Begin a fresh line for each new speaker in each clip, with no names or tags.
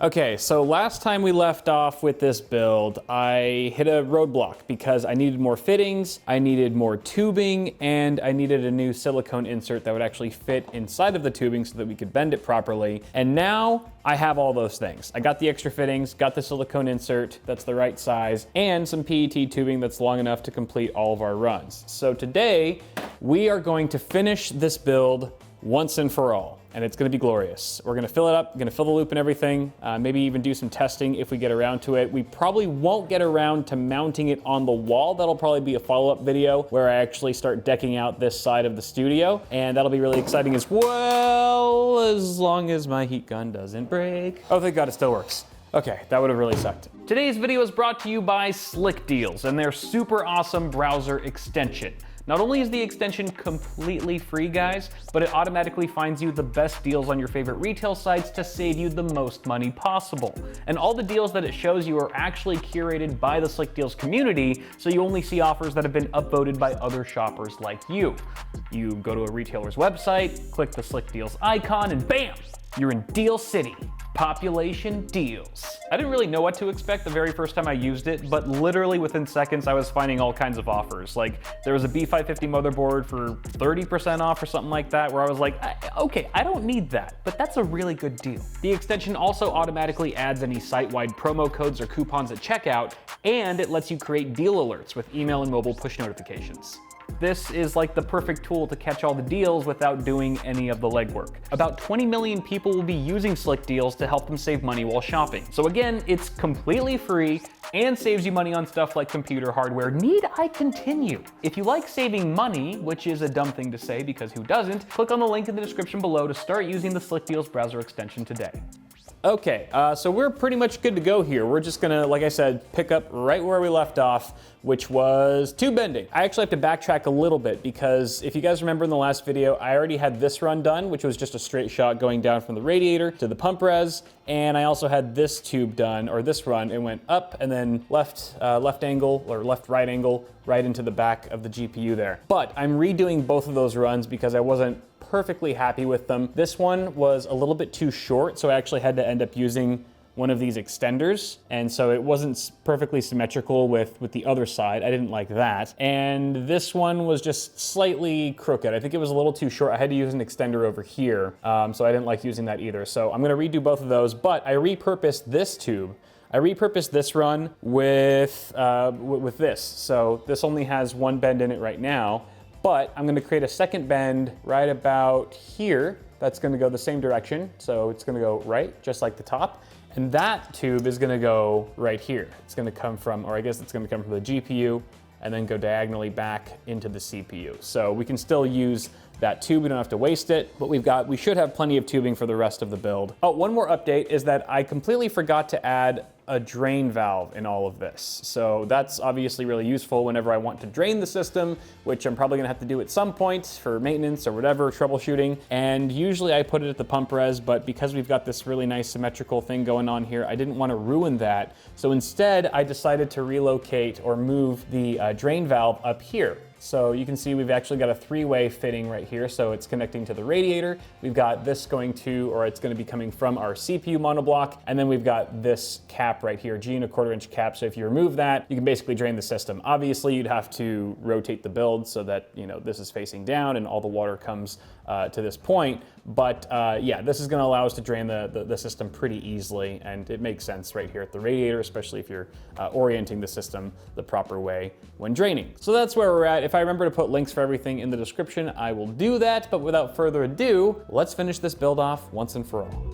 Okay, so last time we left off with this build, I hit a roadblock because I needed more fittings, I needed more tubing, and I needed a new silicone insert that would actually fit inside of the tubing so that we could bend it properly. And now I have all those things. I got the extra fittings, got the silicone insert that's the right size, and some PET tubing that's long enough to complete all of our runs. So today, we are going to finish this build once and for all. And it's gonna be glorious. We're gonna fill it up, gonna fill the loop and everything, maybe even do some testing if we get around to it. We probably won't get around to mounting it on the wall. That'll probably be a follow-up video where I actually start decking out this side of the studio, and that'll be really exciting as well, as long as my heat gun doesn't break. Oh, thank God it still works. Okay, that would have really sucked. Today's video is brought to you by Slick Deals and their super awesome browser extension. Not only is the extension completely free, guys, but it automatically finds you the best deals on your favorite retail sites to save you the most money possible. And all the deals that it shows you are actually curated by the Slick Deals community, so you only see offers that have been upvoted by other shoppers like you. You go to a retailer's website, click the Slick Deals icon, and bam! You're in Deal City. Population deals. I didn't really know what to expect the very first time I used it, but literally within seconds I was finding all kinds of offers. Like there was a B550 motherboard for 30% off or something like that, where I was like, okay, I don't need that, but that's a really good deal. The extension also automatically adds any site-wide promo codes or coupons at checkout, and it lets you create deal alerts with email and mobile push notifications. This is like the perfect tool to catch all the deals without doing any of the legwork. About 20 million people will be using Slick Deals to help them save money while shopping. So again, it's completely free and saves you money on stuff like computer hardware. Need I continue? If you like saving money, which is a dumb thing to say because who doesn't, click on the link in the description below to start using the Slick Deals browser extension today. Okay, so we're pretty much good to go here. We're just gonna, like I said, pick up right where we left off, which was tube bending. I actually have to backtrack a little bit because if you guys remember in the last video, I already had this run done, which was just a straight shot going down from the radiator to the pump res, and I also had this tube done, or this run. It went up and then left angle, or left-right angle, right into the back of the GPU there. But I'm redoing both of those runs because I wasn't perfectly happy with them. This one was a little bit too short, so I actually had to end up using one of these extenders, and so it wasn't perfectly symmetrical with the other side. I didn't like that. And this one was just slightly crooked. I think it was a little too short. I had to use an extender over here, so I didn't like using that either. So I'm gonna redo both of those, but I repurposed this tube. I repurposed this run with this. So this only has one bend in it right now, but I'm gonna create a second bend right about here. That's gonna go the same direction. So it's gonna go right, just like the top. And that tube is gonna go right here. It's gonna come from, or I guess it's gonna come from the GPU and then go diagonally back into the CPU. So we can still use that tube, we don't have to waste it, but we should have plenty of tubing for the rest of the build. Oh, one more update is that I completely forgot to add a drain valve in all of this. So that's obviously really useful whenever I want to drain the system, which I'm probably gonna have to do at some point for maintenance or whatever, troubleshooting. And usually I put it at the pump res, but because we've got this really nice symmetrical thing going on here, I didn't wanna ruin that. So instead I decided to relocate or move the drain valve up here. So you can see we've actually got a three-way fitting right here. So it's connecting to the radiator. We've got this going to, or it's gonna be coming from our CPU monoblock. And then we've got this cap right here, G1/4 inch cap. So if you remove that, you can basically drain the system. Obviously you'd have to rotate the build so that, you know, this is facing down and all the water comes to this point. But yeah, this is gonna allow us to drain the system pretty easily, and it makes sense right here at the radiator, especially if you're orienting the system the proper way when draining. So that's where we're at. If I remember to put links for everything in the description, I will do that, but without further ado, let's finish this build off once and for all.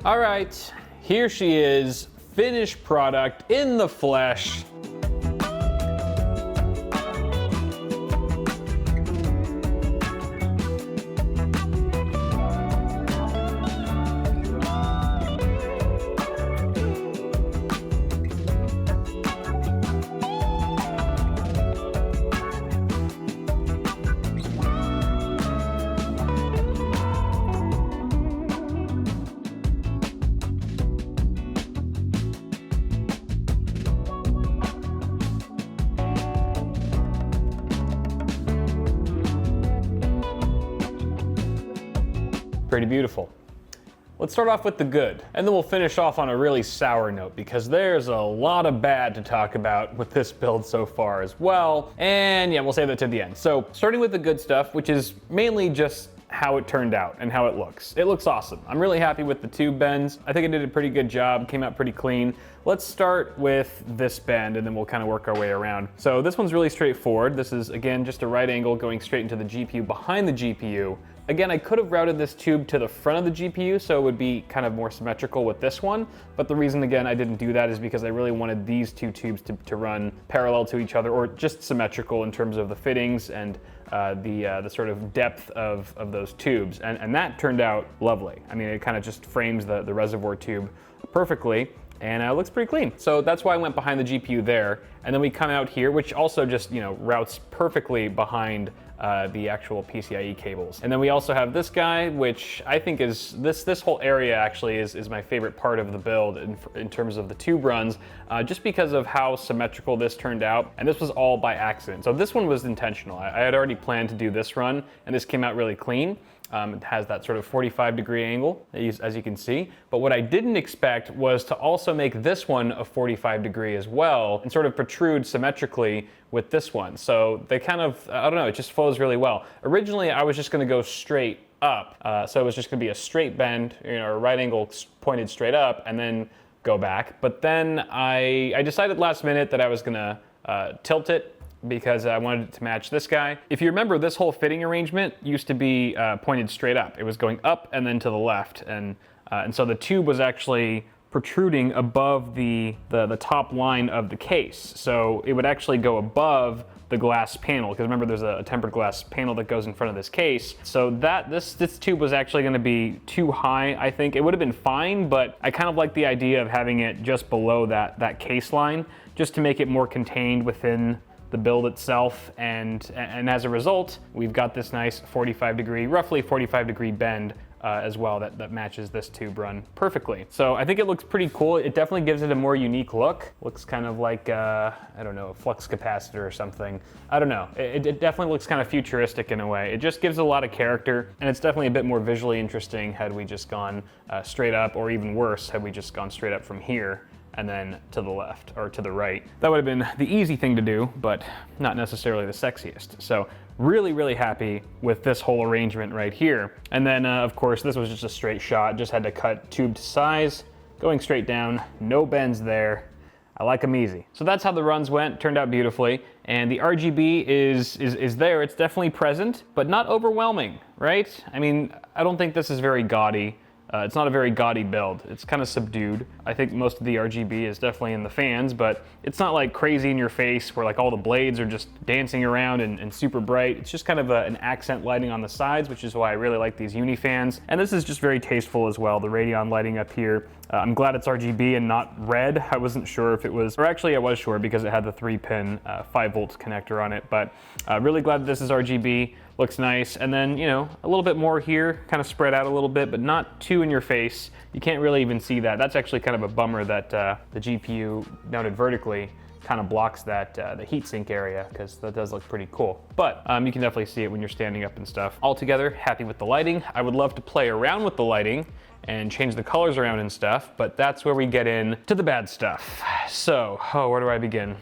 All right, here she is, finished product in the flesh. Pretty beautiful. Let's start off with the good, and then we'll finish off on a really sour note because there's a lot of bad to talk about with this build so far as well. And yeah, we'll save that to the end. So starting with the good stuff, which is mainly just how it turned out and how it looks. It looks awesome. I'm really happy with the tube bends. I think I did a pretty good job, came out pretty clean. Let's start with this bend and then we'll kind of work our way around. So this one's really straightforward. This is, again, just a right angle going straight into the GPU behind the GPU. Again, I could have routed this tube to the front of the GPU so it would be kind of more symmetrical with this one, but the reason, again, I didn't do that is because I really wanted these two tubes to run parallel to each other, or just symmetrical in terms of the fittings and the sort of depth of those tubes, and that turned out lovely. I mean, it kind of just frames the reservoir tube perfectly, and it looks pretty clean. So that's why I went behind the GPU there, and then we come out here, which also just, you know, routes perfectly behind the actual PCIe cables. And then we also have this guy, which I think is, this whole area actually is my favorite part of the build in terms of the tube runs, just because of how symmetrical this turned out. And this was all by accident. So this one was intentional. I had already planned to do this run, and this came out really clean. It has that sort of 45-degree angle, as you can see. But what I didn't expect was to also make this one a 45-degree as well, and sort of protrude symmetrically with this one. So they kind of, I don't know, it just flows really well. Originally, I was just gonna go straight up. So it was just gonna be a straight bend, you know, a right angle pointed straight up, and then go back. But then I decided last minute that I was gonna tilt it, because I wanted it to match this guy. If you remember, this whole fitting arrangement used to be pointed straight up. It was going up and then to the left, and so the tube was actually protruding above the top line of the case. So it would actually go above the glass panel, because remember there's a tempered glass panel that goes in front of this case. So this tube was actually going to be too high, I think. It would have been fine, but I kind of like the idea of having it just below that case line, just to make it more contained within the build itself, and as a result, we've got this nice 45-degree, roughly 45-degree bend as well that matches this tube run perfectly. So I think it looks pretty cool. It definitely gives it a more unique look. Looks kind of like, I don't know, a flux capacitor or something. I don't know. It definitely looks kind of futuristic in a way. It just gives a lot of character, and it's definitely a bit more visually interesting had we just gone straight up, or even worse, had we just gone straight up from here and then to the left or to the right. That would have been the easy thing to do, but not necessarily the sexiest. So really, really happy with this whole arrangement right here. And then of course, this was just a straight shot. Just had to cut tube to size, going straight down, no bends there. I like them easy. So that's how the runs went, turned out beautifully. And the RGB is there, it's definitely present, but not overwhelming, right? I mean, I don't think this is very gaudy. It's not a very gaudy build. It's kind of subdued. I think most of the RGB is definitely in the fans, but it's not like crazy in your face where like all the blades are just dancing around and super bright. It's just kind of an accent lighting on the sides, which is why I really like these uni fans. And this is just very tasteful as well. The Radeon lighting up here. I'm glad it's RGB and not red. I wasn't sure if it was, or actually I was sure because it had the 3-pin 5-volt connector on it, but really glad that this is RGB. Looks nice. And then, you know, a little bit more here, kind of spread out a little bit, but not too in your face. You can't really even see that. That's actually kind of a bummer that the GPU mounted vertically kind of blocks that the heatsink area, because that does look pretty cool. But you can definitely see it when you're standing up and stuff. Altogether, happy with the lighting. I would love to play around with the lighting and change the colors around and stuff, but that's where we get in to the bad stuff. So, where do I begin?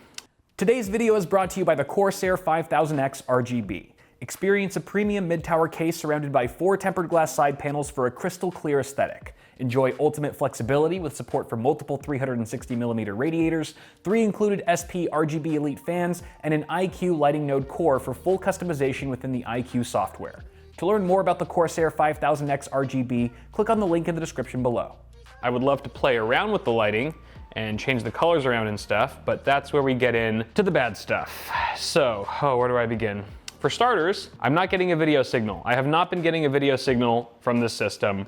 Today's video is brought to you by the Corsair 5000X RGB. Experience a premium mid-tower case surrounded by 4 tempered glass side panels for a crystal clear aesthetic. Enjoy ultimate flexibility with support for multiple 360mm radiators, 3 included SP RGB Elite fans, and an iQ lighting node core for full customization within the iQ software. To learn more about the Corsair 5000X RGB, click on the link in the description below.
I would love to play around with the lighting and change the colors around and stuff, but that's where we get in to the bad stuff. So, where do I begin? For starters, I'm not getting a video signal. I have not been getting a video signal from this system.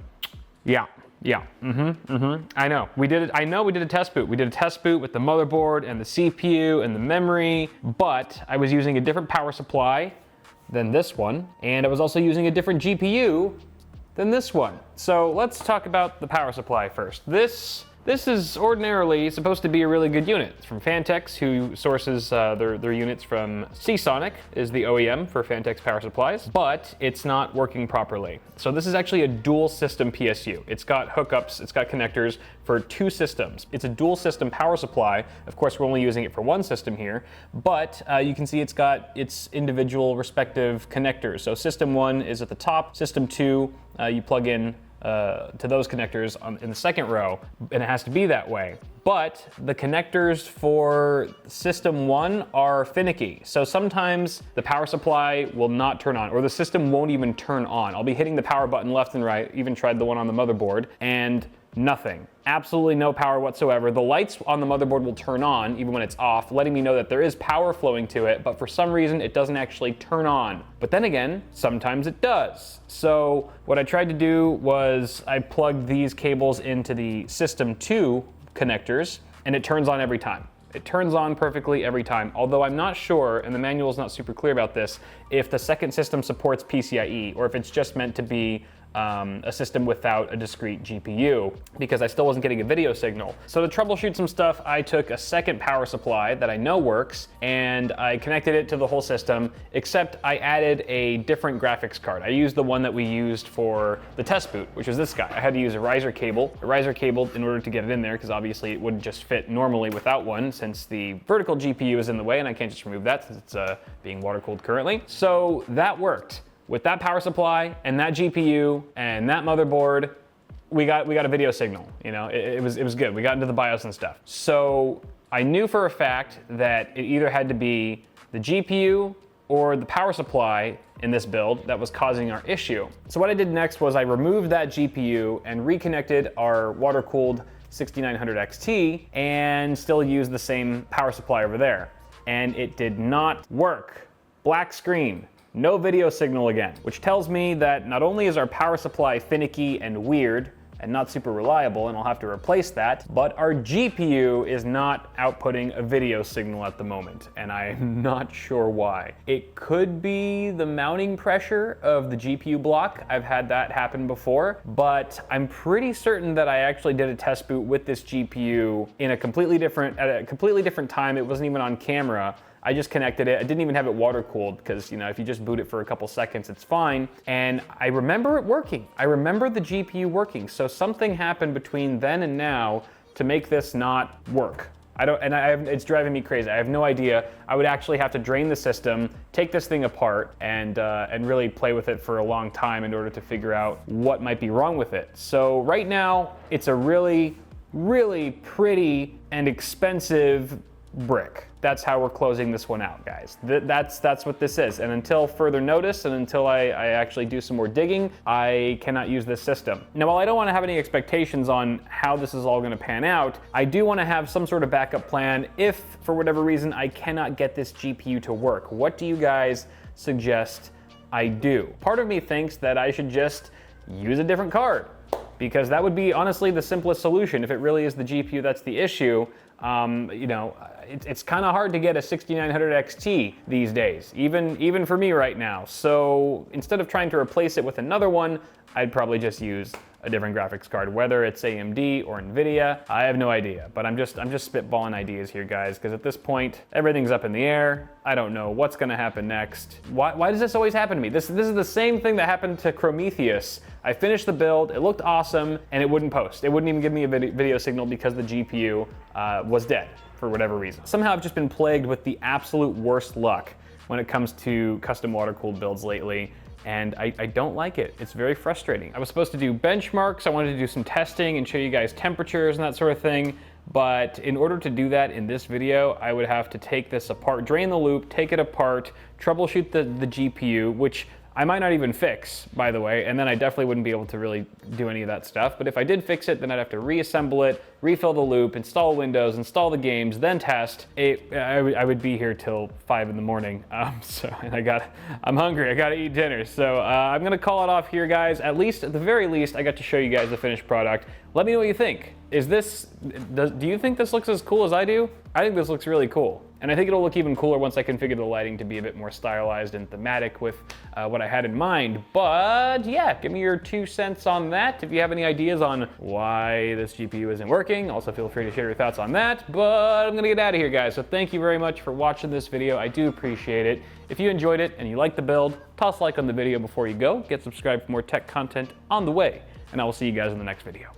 I know. We did it. I know we did a test boot. We did a test boot with the motherboard and the CPU and the memory, but I was using a different power supply than this one, and I was also using a different GPU than this one. So let's talk about the power supply first. This This is ordinarily supposed to be a really good unit. It's from Fantex, who sources their units from Seasonic, is the OEM for Fantex power supplies, but it's not working properly. So this is actually a dual system PSU. It's got hookups, it's got connectors for 2 systems. It's a dual system power supply. Of course, we're only using it for 1 system here, but you can see it's got its individual respective connectors. So system 1 is at the top, system 2, you plug in to those connectors in the second row, and it has to be that way. But the connectors for system 1 are finicky. So sometimes the power supply will not turn on, or the system won't even turn on. I'll be hitting the power button left and right, even tried the one on the motherboard, and nothing. Absolutely no power whatsoever. The lights on the motherboard will turn on even when it's off, letting me know that there is power flowing to it, but for some reason it doesn't actually turn on. But then again, sometimes it does. So what I tried to do was I plugged these cables into the system 2 connectors, and it turns on every time. It turns on perfectly every time, although I'm not sure, and the manual is not super clear about this, if the second system supports PCIe or if it's just meant to be a system without a discrete GPU, because I still wasn't getting a video signal. So to troubleshoot some stuff, I took a second power supply that I know works, and I connected it to the whole system, except I added a different graphics card. I used the one that we used for the test boot, which is this guy. I had to use a riser cable in order to get it in there, because obviously it wouldn't just fit normally without one, since the vertical GPU is in the way, and I can't just remove that since it's being water cooled currently. So that worked. With that power supply and that GPU and that motherboard, we got a video signal. You know, it was good. We got into the BIOS and stuff. So I knew for a fact that it either had to be the GPU or the power supply in this build that was causing our issue. So what I did next was I removed that GPU and reconnected our water-cooled 6900 XT and still used the same power supply over there. And it did not work. Black screen. No video signal again, which tells me that not only is our power supply finicky and weird and not super reliable, and I'll have to replace that, but our GPU is not outputting a video signal at the moment, and I'm not sure why. It could be the mounting pressure of the GPU block. I've had that happen before, but I'm pretty certain that I actually did a test boot with this GPU at a completely different time. It wasn't even on camera. I just connected it. I didn't even have it water cooled because, you know, if you just boot it for a couple seconds, it's fine. And I remember it working. I remember the GPU working. So something happened between then and now to make this not work. It's driving me crazy. I have no idea. I would actually have to drain the system, take this thing apart, and really play with it for a long time in order to figure out what might be wrong with it. So right now, it's a really, really pretty and expensive brick. That's how we're closing this one out, guys. That's what this is. And until further notice, and until I actually do some more digging, I cannot use this system. Now, while I don't want to have any expectations on how this is all going to pan out, I do want to have some sort of backup plan if, for whatever reason, I cannot get this GPU to work. What do you guys suggest I do? Part of me thinks that I should just use a different card, because that would be honestly the simplest solution. If it really is the GPU that's the issue, you know, it's kind of hard to get a 6900 XT these days, even for me right now. So instead of trying to replace it with another one, I'd probably just use a different graphics card, whether it's AMD or NVIDIA. I have no idea, but I'm just spitballing ideas here, guys, because at this point, everything's up in the air. I don't know what's gonna happen next. Why does this always happen to me? This is the same thing that happened to Prometheus. I finished the build, it looked awesome, and it wouldn't post. It wouldn't even give me a video signal because the GPU was dead for whatever reason. Somehow I've just been plagued with the absolute worst luck when it comes to custom water-cooled builds lately, and I don't like it. It's very frustrating. I was supposed to do benchmarks, I wanted to do some testing and show you guys temperatures and that sort of thing, but in order to do that in this video, I would have to take this apart, drain the loop, take it apart, troubleshoot the GPU, which I might not even fix, by the way, and then I definitely wouldn't be able to really do any of that stuff. But if I did fix it, then I'd have to reassemble it, refill the loop, install Windows, install the games, then test. I would be here till 5 in the morning. So I'm hungry, I gotta eat dinner. So I'm gonna call it off here, guys. At the very least, I got to show you guys the finished product. Let me know what you think. Do you think this looks as cool as I do? I think this looks really cool. And I think it'll look even cooler once I configure the lighting to be a bit more stylized and thematic with what I had in mind. But yeah, give me your 2 cents on that. If you have any ideas on why this GPU isn't working, also feel free to share your thoughts on that. But I'm gonna get out of here, guys. So thank you very much for watching this video. I do appreciate it. If you enjoyed it and you liked the build, toss a like on the video before you go. Get subscribed for more tech content on the way. And I will see you guys in the next video.